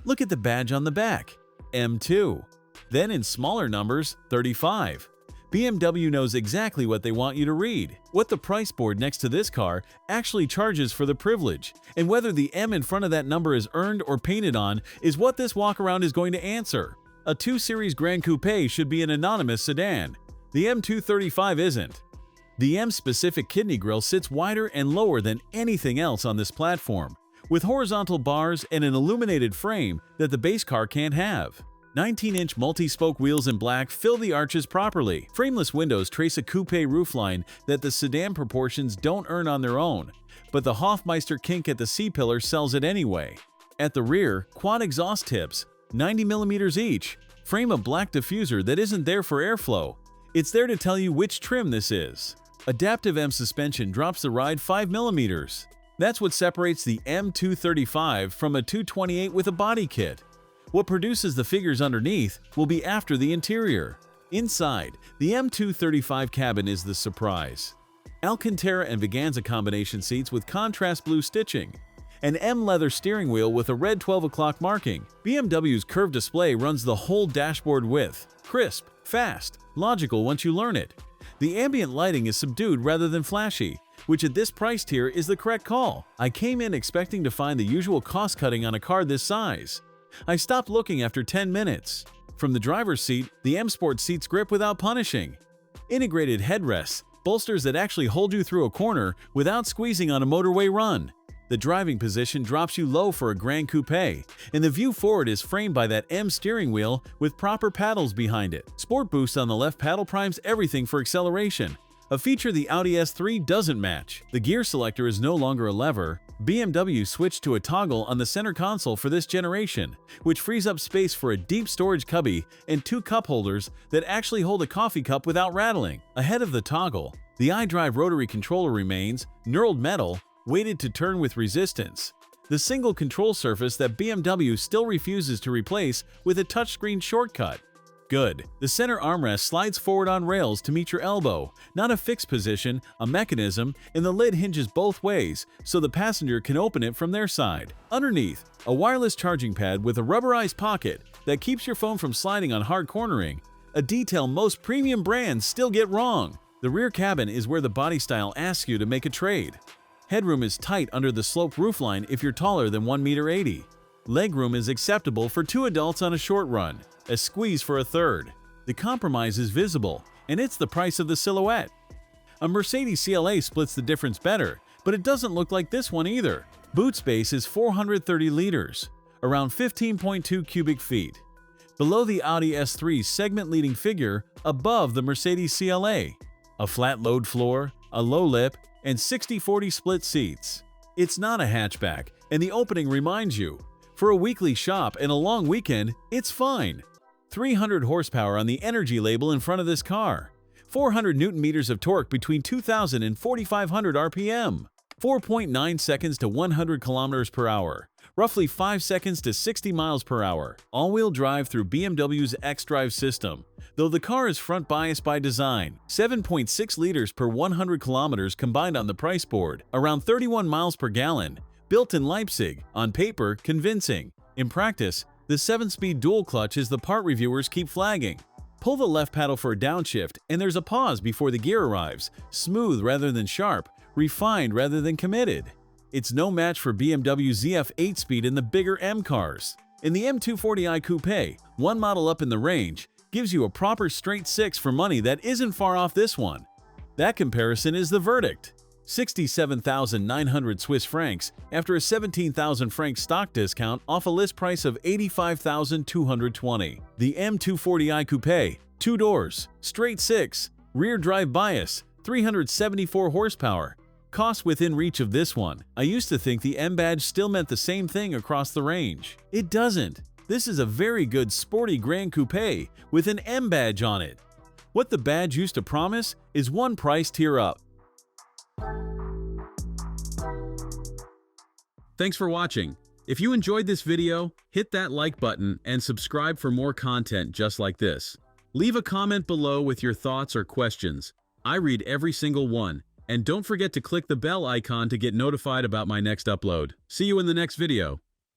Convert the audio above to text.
Look at the badge on the back, M2. Then in smaller numbers, 35. BMW knows exactly what they want you to read, what the price board next to this car actually charges for the privilege, and whether the M in front of that number is earned or painted on is what this walkaround is going to answer. A 2 Series Gran Coupe should be an anonymous sedan. The M235 isn't. The M-specific kidney grille sits wider and lower than anything else on this platform, with horizontal bars and an illuminated frame that the base car can't have. 19-inch multi-spoke wheels in black fill the arches properly. Frameless windows trace a coupe roofline that the sedan proportions don't earn on their own, but the Hofmeister kink at the C-pillar sells it anyway. At the rear, quad exhaust tips, 90mm each, frame a black diffuser that isn't there for airflow. It's there to tell you which trim this is. Adaptive M suspension drops the ride 5mm. That's what separates the M235 from a 228 with a body kit. What produces the figures underneath will be after the interior. Inside, the M235 cabin is the surprise. Alcantara and Veganza combination seats with contrast blue stitching. An M leather steering wheel with a red 12 o'clock marking. BMW's Curved Display runs the whole dashboard width. Crisp, fast, logical once you learn it. The ambient lighting is subdued rather than flashy, which at this price tier is the correct call. I came in expecting to find the usual cost cutting on a car this size. I stopped looking after 10 minutes. From the driver's seat, the M Sport seats grip without punishing. Integrated headrests, bolsters that actually hold you through a corner without squeezing on a motorway run. The driving position drops you low for a Gran Coupe, and the view forward is framed by that M steering wheel with proper paddles behind it. Sport Boost on the left paddle primes everything for acceleration, a feature the Audi S3 doesn't match. The gear selector is no longer a lever. BMW switched to a toggle on the center console for this generation, which frees up space for a deep storage cubby and 2 cup holders that actually hold a coffee cup without rattling. Ahead of the toggle, the xDrive rotary controller remains, knurled metal, weighted to turn with resistance. The single control surface that BMW still refuses to replace with a touchscreen shortcut. Good. The center armrest slides forward on rails to meet your elbow, not a fixed position, a mechanism, and the lid hinges both ways so the passenger can open it from their side. Underneath, a wireless charging pad with a rubberized pocket that keeps your phone from sliding on hard cornering, a detail most premium brands still get wrong. The rear cabin is where the body style asks you to make a trade. Headroom is tight under the sloped roofline if you're taller than 1.80 m. Legroom is acceptable for 2 adults on a short run, a squeeze for a third. The compromise is visible, and it's the price of the silhouette. A Mercedes CLA splits the difference better, but it doesn't look like this one either. Boot space is 430 liters, around 15.2 cubic feet. Below the Audi S3's segment-leading figure, above the Mercedes CLA. A flat load floor, a low lip, and 60/40 split seats. It's not a hatchback, and the opening reminds you. For a weekly shop and a long weekend, it's fine. 300 horsepower on the energy label in front of this car. 400 Nm of torque between 2,000 and 4,500 RPM. 4.9 seconds to 100 km per hour. Roughly 5 seconds to 60 miles per hour. All-wheel drive through BMW's xDrive system, though the car is front biased by design. 7.6 liters per 100 kilometers combined on the price board, around 31 miles per gallon. Built in Leipzig, on paper, convincing. In practice, the 7-speed dual clutch is the part reviewers keep flagging. Pull the left paddle for a downshift, and there's a pause before the gear arrives. Smooth rather than sharp, refined rather than committed. It's no match for BMW ZF 8-speed in the bigger M cars. In the M240i Coupe, one model up in the range, gives you a proper straight 6 for money that isn't far off this one. That comparison is the verdict. 67,900 Swiss francs after a 17,000 franc stock discount off a list price of 85,220. The M240i Coupe, 2 doors, straight 6, rear drive bias, 374 horsepower. Cost within reach of this one. I used to think the M badge still meant the same thing across the range. It doesn't. This is a very good sporty Gran Coupe with an M badge on it. What the badge used to promise is one price tier up. Thanks for watching. If you enjoyed this video, hit that like button and subscribe for more content just like this. Leave a comment below with your thoughts or questions. I read every single one. And don't forget to click the bell icon to get notified about my next upload. See you in the next video.